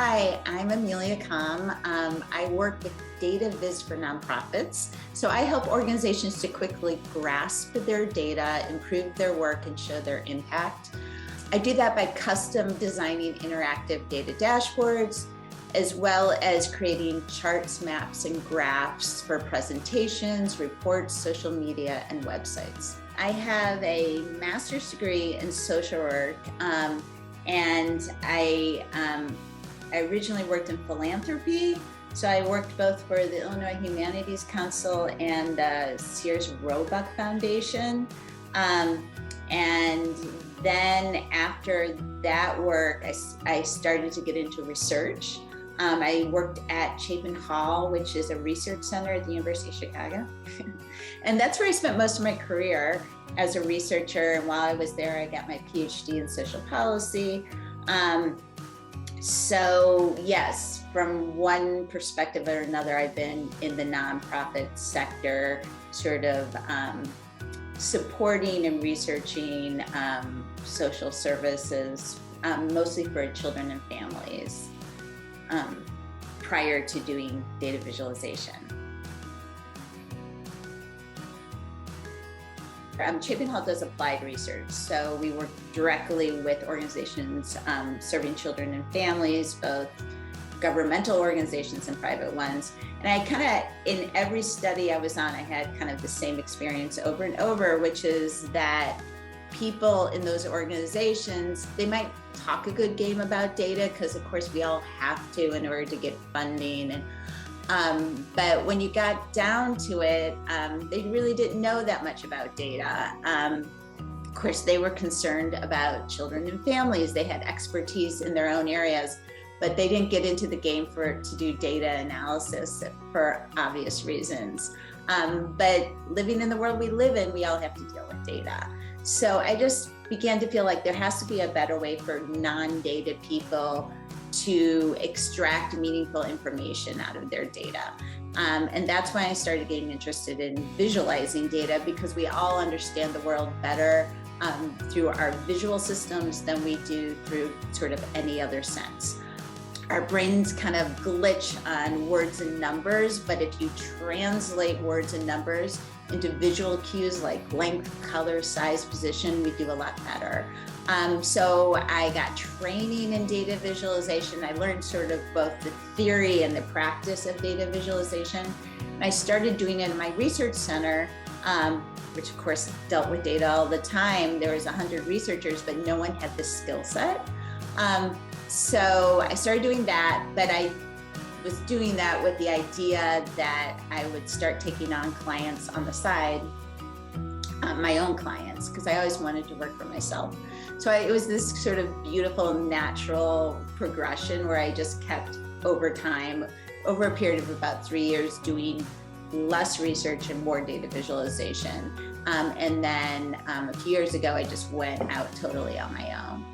Hi, I'm Amelia Kohm. I work with data viz for nonprofits. So I help organizations to quickly grasp their data, improve their work, and show their impact. I do that by custom designing interactive data dashboards, as well as creating charts, maps, and graphs for presentations, reports, social media, and websites. I have a master's degree in social work, and I originally worked in philanthropy. So I worked both for the Illinois Humanities Council and the Sears Roebuck Foundation. And then after that work, I started to get into research. I worked at Chapin Hall, which is a research center at the University of Chicago. And that's where I spent most of my career as a researcher. And while I was there, I got my PhD in social policy. So yes, from one perspective or another, I've been in the nonprofit sector, sort of supporting and researching social services, mostly for children and families, prior to doing data visualization. Chapin Hall does applied research, so we work directly with organizations serving children and families, both governmental organizations and private ones. And I kind of, in every study I was on, I had kind of the same experience over and over, which is that people in those organizations, they might talk a good game about data, because of course we all have to in order to get funding. And but when you got down to it, they really didn't know that much about data. Of course, they were concerned about children and families. They had expertise in their own areas, but they didn't get into the game to do data analysis for obvious reasons. But living in the world we live in, we all have to deal with data. So I just began to feel like there has to be a better way for non-data people to extract meaningful information out of their data. And that's when I started getting interested in visualizing data, because we all understand the world better through our visual systems than we do through sort of any other sense. Our brains kind of glitch on words and numbers, but if you translate words and numbers into visual cues like length, color, size, position, we do a lot better. So I got training in data visualization. I learned sort of both the theory and the practice of data visualization. And I started doing it in my research center, which of course dealt with data all the time. There was 100 researchers, but no one had the skill set. So I started doing that, but I was doing that with the idea that I would start taking on clients on the side, my own clients, because I always wanted to work for myself. So it was this sort of beautiful, natural progression where I just kept over time, over a period of about 3 years, doing less research and more data visualization. And then a few years ago, I just went out totally on my own.